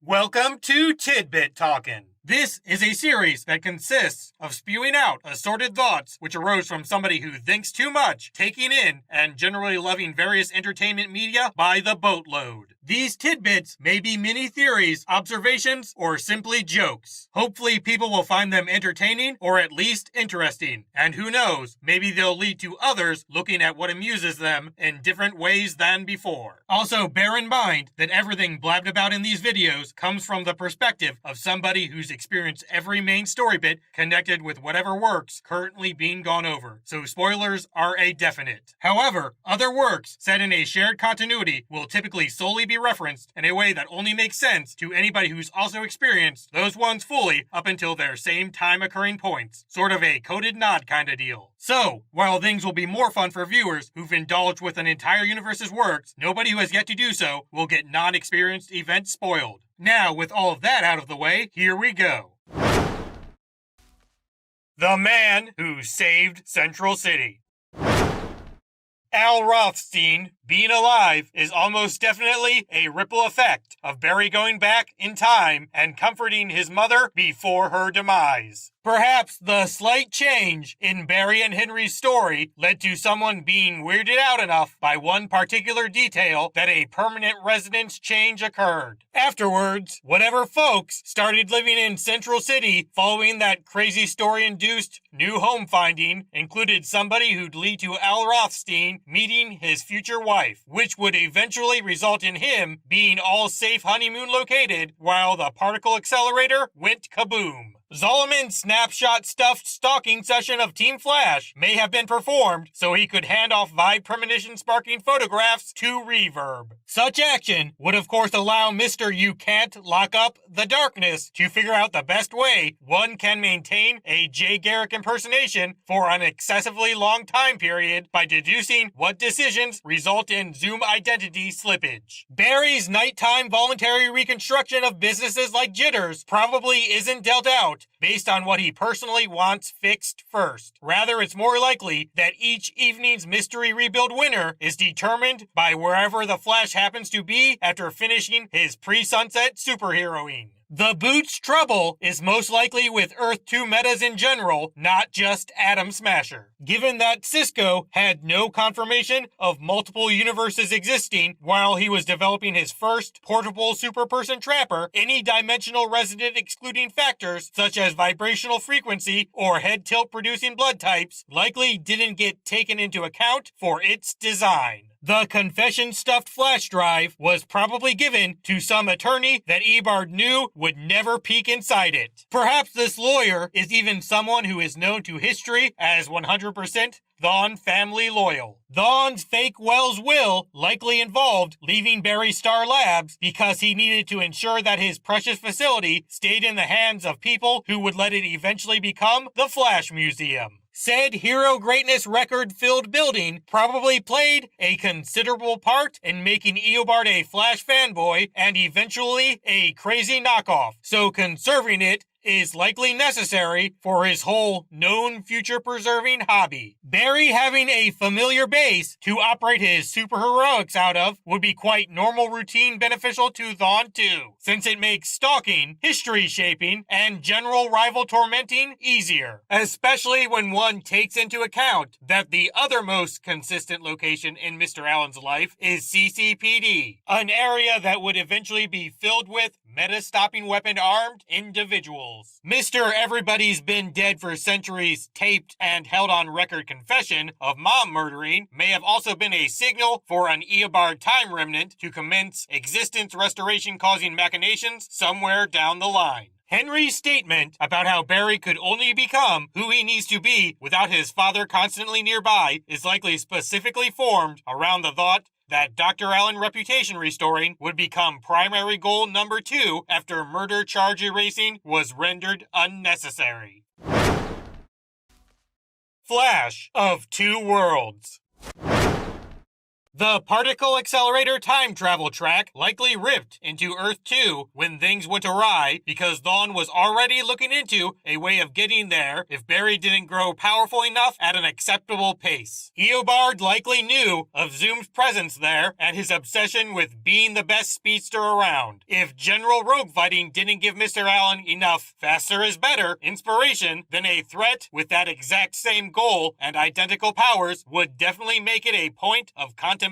Welcome to Tidbit Talkin. This is a series that consists of spewing out assorted thoughts which arose from somebody who thinks too much, taking in, and generally loving various entertainment media by the boatload. These tidbits may be mini theories, observations, or simply jokes. Hopefully people will find them entertaining or at least interesting. And who knows, maybe they'll lead to others looking at what amuses them in different ways than before. Also, bear in mind that everything blabbed about in these videos comes from the perspective of somebody who's experienced every main story bit connected with whatever works currently being gone over. So spoilers are a definite. However, other works set in a shared continuity will typically solely be referenced in a way that only makes sense to anybody who's also experienced those ones fully up until their same time occurring points. Sort of a coded nod kind of deal. So, while things will be more fun for viewers who've indulged with an entire universe's works, nobody who has yet to do so will get non-experienced events spoiled. Now, with all of that out of the way, here we go. The man who saved Central City. Al Rothstein being alive is almost definitely a ripple effect of Barry going back in time and comforting his mother before her demise. Perhaps the slight change in Barry and Henry's story led to someone being weirded out enough by one particular detail that a permanent residence change occurred. Afterwards, whatever folks started living in Central City following that crazy story-induced new home finding included somebody who'd lead to Al Rothstein meeting his future wife, which would eventually result in him being all safe honeymoon located while the particle accelerator went kaboom. Zolomon's snapshot-stuffed stalking session of Team Flash may have been performed so he could hand off vibe premonition-sparking photographs to Reverb. Such action would of course allow Mr. You Can't Lock Up the Darkness to figure out the best way one can maintain a Jay Garrick impersonation for an excessively long time period by deducing what decisions result in Zoom identity slippage. Barry's nighttime voluntary reconstruction of businesses like Jitters probably isn't dealt out based on what he personally wants fixed first. Rather, it's more likely that each evening's mystery rebuild winner is determined by wherever the Flash happens to be after finishing his pre-sunset superheroing. The Boot's trouble is most likely with Earth 2 metas in general, not just Atom Smasher. Given that Cisco had no confirmation of multiple universes existing while he was developing his first portable super-person trapper, any dimensional resident excluding factors such as vibrational frequency or head tilt producing blood types likely didn't get taken into account for its design. The confession-stuffed flash drive was probably given to some attorney that Ebard knew would never peek inside it. Perhaps this lawyer is even someone who is known to history as 100% Thawne family loyal. Thawne's fake Wells will likely involved leaving Barry Star Labs because he needed to ensure that his precious facility stayed in the hands of people who would let it eventually become the Flash Museum. Said hero greatness record-filled building probably played a considerable part in making Eobard a Flash fanboy and eventually a crazy knockoff, so conserving it is likely necessary for his whole known future-preserving hobby. Barry having a familiar base to operate his superheroics out of would be quite normal routine beneficial to Thawne too, since it makes stalking, history-shaping, and general rival tormenting easier, especially when one takes into account that the other most consistent location in Mr. Allen's life is CCPD, an area that would eventually be filled with meta-stopping weapon-armed individuals. Mr. Everybody's Been Dead for Centuries taped and held on record confession of mom murdering may have also been a signal for an Eobard time remnant to commence existence restoration causing machinations somewhere down the line. Henry's statement about how Barry could only become who he needs to be without his father constantly nearby is likely specifically formed around the thought that Dr. Allen reputation restoring would become primary goal number 2 after murder charge erasing was rendered unnecessary. Flash of Two Worlds. The particle accelerator time travel track likely ripped into Earth 2 when things went awry because Dawn was already looking into a way of getting there if Barry didn't grow powerful enough at an acceptable pace. Eobard likely knew of Zoom's presence there and his obsession with being the best speedster around. If general rogue fighting didn't give Mr. Allen enough faster is better inspiration, then a threat with that exact same goal and identical powers would definitely make it a point of contemplation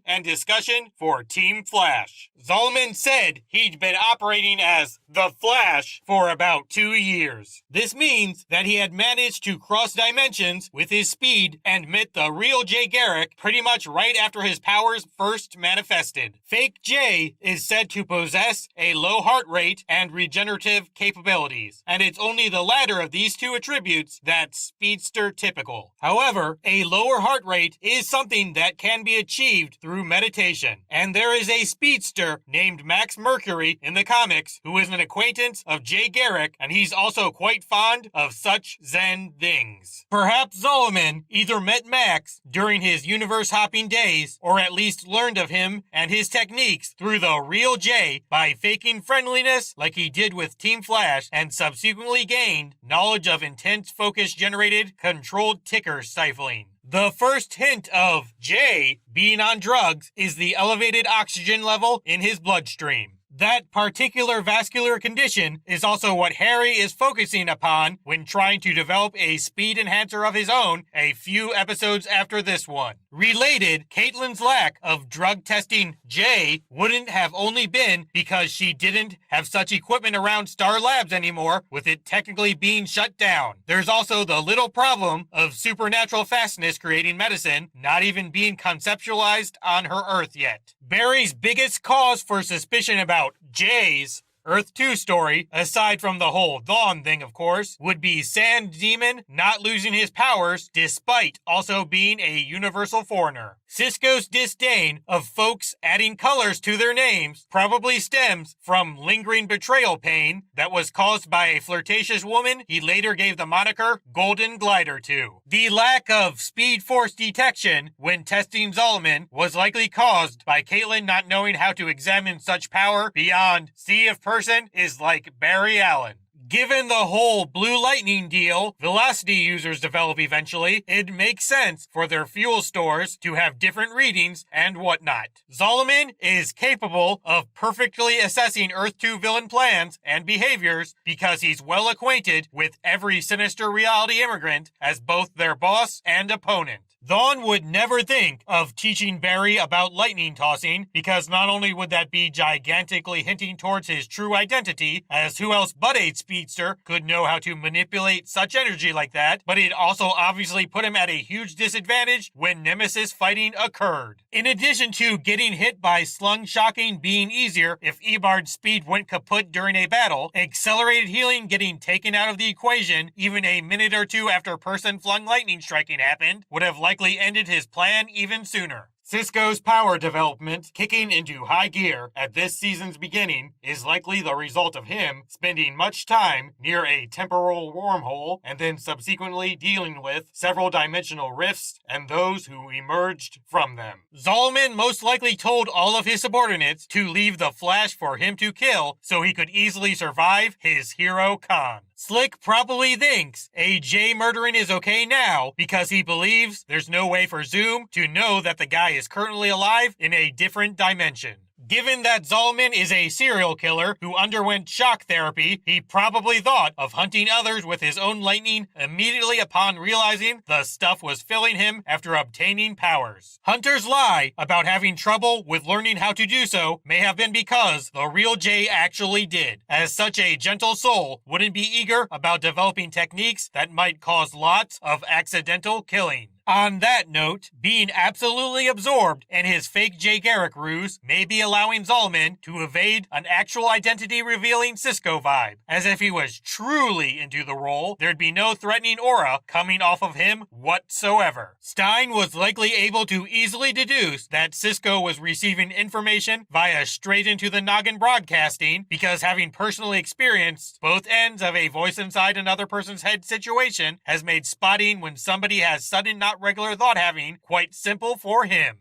and discussion for Team Flash. Zolman said he'd been operating as the Flash for about 2 years. This means that he had managed to cross dimensions with his speed and met the real Jay Garrick pretty much right after his powers first manifested. Fake Jay is said to possess a low heart rate and regenerative capabilities, and it's only the latter of these two attributes that's speedster typical. However, a lower heart rate is something that can be achieved through meditation, and there is a speedster named Max Mercury in the comics who is an acquaintance of Jay Garrick, and he's also quite fond of such Zen things. Perhaps Zolman either met Max during his universe-hopping days, or at least learned of him and his techniques through the real Jay by faking friendliness like he did with Team Flash, and subsequently gained knowledge of intense focus-generated controlled ticker stifling. The first hint of Jay being on drugs is the elevated oxygen level in his bloodstream. That particular vascular condition is also what Harry is focusing upon when trying to develop a speed enhancer of his own a few episodes after this one. Related, Caitlin's lack of drug testing Jay wouldn't have only been because she didn't have such equipment around Star Labs anymore, with it technically being shut down. There's also the little problem of supernatural fastness creating medicine not even being conceptualized on her Earth yet. Barry's biggest cause for suspicion about Jay's Earth 2 story, aside from the whole Dawn thing of course, would be Sand Demon not losing his powers despite also being a universal foreigner. Cisco's disdain of folks adding colors to their names probably stems from lingering betrayal pain that was caused by a flirtatious woman he later gave the moniker Golden Glider to. The lack of Speed Force detection when testing Zolman was likely caused by Caitlin not knowing how to examine such power beyond see if person is like Barry Allen. Given the whole Blue Lightning deal Velocity users develop eventually, it makes sense for their fuel stores to have different readings and whatnot. Zolman is capable of perfectly assessing Earth 2 villain plans and behaviors because he's well acquainted with every sinister reality immigrant as both their boss and opponent. Dawn would never think of teaching Barry about lightning tossing because not only would that be gigantically hinting towards his true identity, as who else but a speedster could know how to manipulate such energy like that, but it also obviously put him at a huge disadvantage when Nemesis fighting occurred. In addition to getting hit by slung shocking being easier if Eobard's speed went kaput during a battle, accelerated healing getting taken out of the equation even a minute or two after person flung lightning striking happened would have likely ended his plan even sooner. Cisco's power development kicking into high gear at this season's beginning is likely the result of him spending much time near a temporal wormhole and then subsequently dealing with several dimensional rifts and those who emerged from them. Zolman most likely told all of his subordinates to leave the Flash for him to kill so he could easily survive his hero con. Slick probably thinks a Jay murdering is okay now because he believes there's no way for Zoom to know that the guy is currently alive in a different dimension. Given that Zolman is a serial killer who underwent shock therapy, he probably thought of hunting others with his own lightning immediately upon realizing the stuff was filling him after obtaining powers. Hunter's lie about having trouble with learning how to do so may have been because the real Jay actually did, as such a gentle soul wouldn't be eager about developing techniques that might cause lots of accidental killing. On that note, being absolutely absorbed in his fake Jay Garrick ruse may be allowing Zolman to evade an actual identity-revealing Cisco vibe. As if he was truly into the role, there'd be no threatening aura coming off of him whatsoever. Stein was likely able to easily deduce that Cisco was receiving information via straight into the noggin broadcasting because having personally experienced both ends of a voice inside another person's head situation has made spotting when somebody has sudden not regular thought having quite simple for him.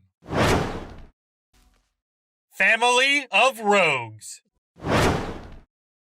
Family of Rogues.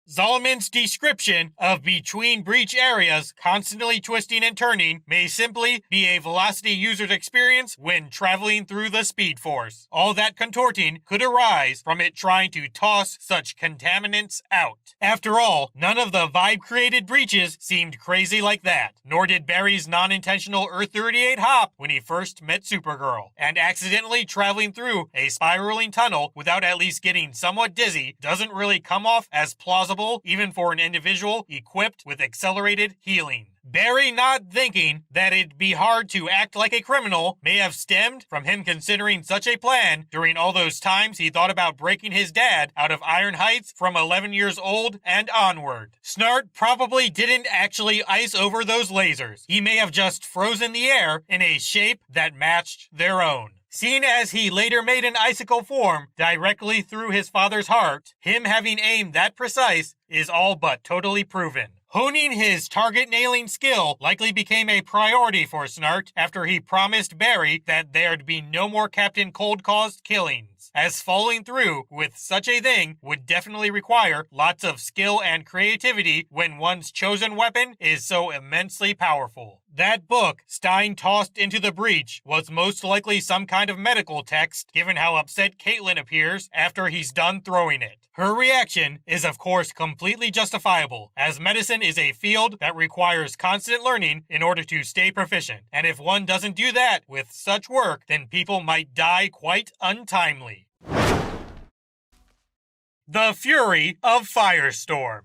Zolomon's description of between breach areas constantly twisting and turning may simply be a Velocity user's experience when traveling through the Speed Force. All that contorting could arise from it trying to toss such contaminants out. After all, none of the vibe-created breaches seemed crazy like that, nor did Barry's non-intentional Earth-38 hop when he first met Supergirl, and accidentally traveling through a spiraling tunnel without at least getting somewhat dizzy doesn't really come off as plausible even for an individual equipped with accelerated healing. Barry not thinking that it'd be hard to act like a criminal may have stemmed from him considering such a plan during all those times he thought about breaking his dad out of Iron Heights from 11 years old and onward. Snart probably didn't actually ice over those lasers. He may have just frozen the air in a shape that matched their own. Seeing as he later made an icicle form directly through his father's heart, him having aim that precise is all but totally proven. Honing his target-nailing skill likely became a priority for Snart after he promised Barry that there'd be no more Captain Cold-caused killings, as following through with such a thing would definitely require lots of skill and creativity when one's chosen weapon is so immensely powerful. That book Stein tossed into the breach was most likely some kind of medical text, given how upset Caitlin appears after he's done throwing it. Her reaction is of course completely justifiable, as medicine is a field that requires constant learning in order to stay proficient, and if one doesn't do that with such work, then people might die quite untimely. The Fury of Firestorm.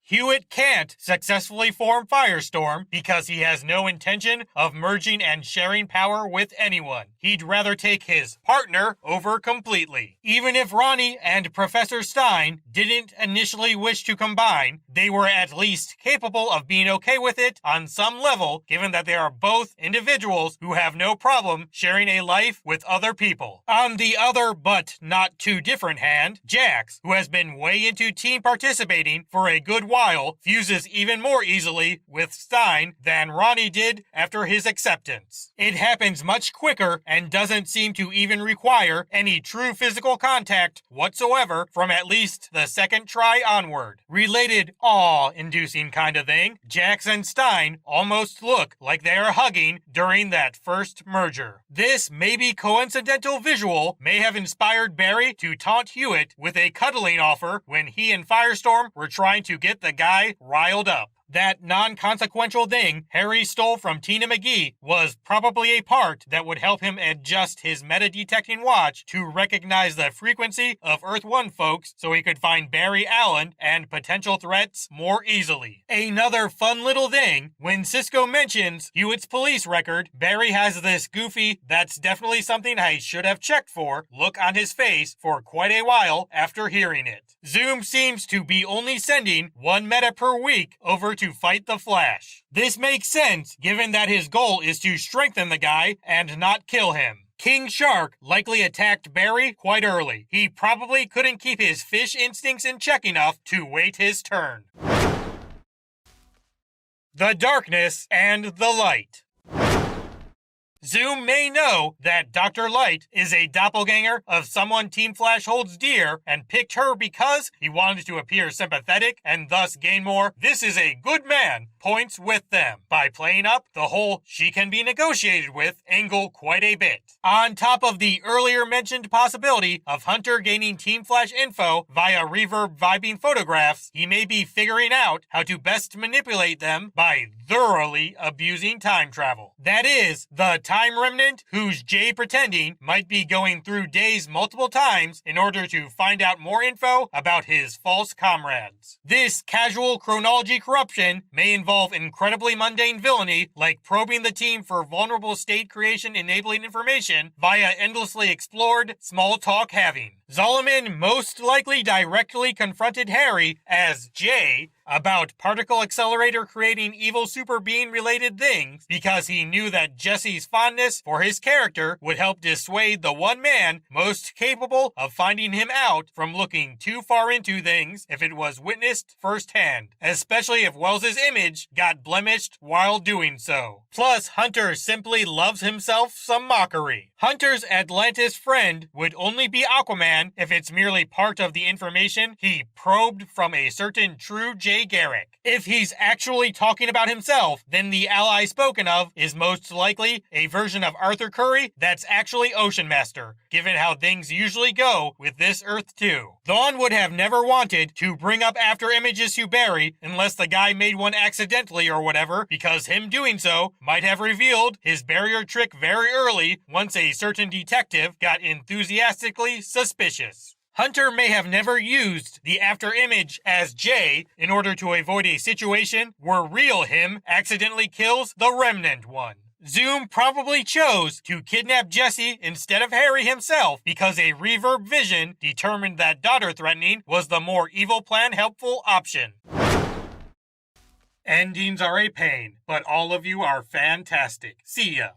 Hewitt can't successfully form Firestorm because he has no intention of merging and sharing power with anyone. He'd rather take his partner over completely. Even if Ronnie and Professor Stein didn't initially wish to combine, they were at least capable of being okay with it on some level, given that they are both individuals who have no problem sharing a life with other people. On the other but not too different hand, Jax, who has been way into team participating for a good while, fuses even more easily with Stein than Ronnie did after his acceptance. It happens much quicker and doesn't seem to even require any true physical contact whatsoever from at least the second try onward. Related awe-inducing kind of thing, Jax and Stein almost look like they are hugging during that first merger. This maybe coincidental visual may have inspired Barry to taunt Hewitt with a cuddling offer when he and Firestorm were trying to get the guy riled up. That non-consequential thing Harry stole from Tina McGee was probably a part that would help him adjust his meta-detecting watch to recognize the frequency of Earth-1 folks so he could find Barry Allen and potential threats more easily. Another fun little thing, when Cisco mentions Hewitt's police record, Barry has this goofy "that's definitely something I should have checked for" look on his face for quite a while after hearing it. Zoom seems to be only sending one meta per week over to fight the Flash. This makes sense given that his goal is to strengthen the guy and not kill him. King Shark likely attacked Barry quite early. He probably couldn't keep his fish instincts in check enough to wait his turn. The Darkness and the Light. Zoom may know that Dr. Light is a doppelganger of someone Team Flash holds dear and picked her because he wanted to appear sympathetic and thus gain more "this is a good man" points with them by playing up the whole "she can be negotiated with" angle quite a bit. On top of the earlier mentioned possibility of Hunter gaining Team Flash info via reverb vibing photographs, he may be figuring out how to best manipulate them by thoroughly abusing time travel. That is, the time remnant whose Jay pretending might be going through days multiple times in order to find out more info about his false comrades. This casual chronology corruption may involve incredibly mundane villainy like probing the team for vulnerable state creation enabling information via endlessly explored small talk having. Zolomon most likely directly confronted Harry as Jay about particle accelerator creating evil super being related things because he knew that Jesse's fondness for his character would help dissuade the one man most capable of finding him out from looking too far into things if it was witnessed firsthand, especially if Wells's image got blemished while doing so. Plus, Hunter simply loves himself some mockery. Hunter's Atlantis friend would only be Aquaman if it's merely part of the information he probed from a certain true Jay Garrick. If he's actually talking about himself, then the ally spoken of is most likely a version of Arthur Curry that's actually Ocean Master, given how things usually go with this Earth too. Thawne would have never wanted to bring up after images to Barry unless the guy made one accidentally or whatever, because him doing so might have revealed his barrier trick very early once a certain detective got enthusiastically suspicious. Hunter may have never used the after image as Jay in order to avoid a situation where real him accidentally kills the remnant one. Zoom probably chose to kidnap Jesse instead of Harry himself because a reverb vision determined that daughter threatening was the more evil plan helpful option. Endings are a pain, but all of you are fantastic. See ya.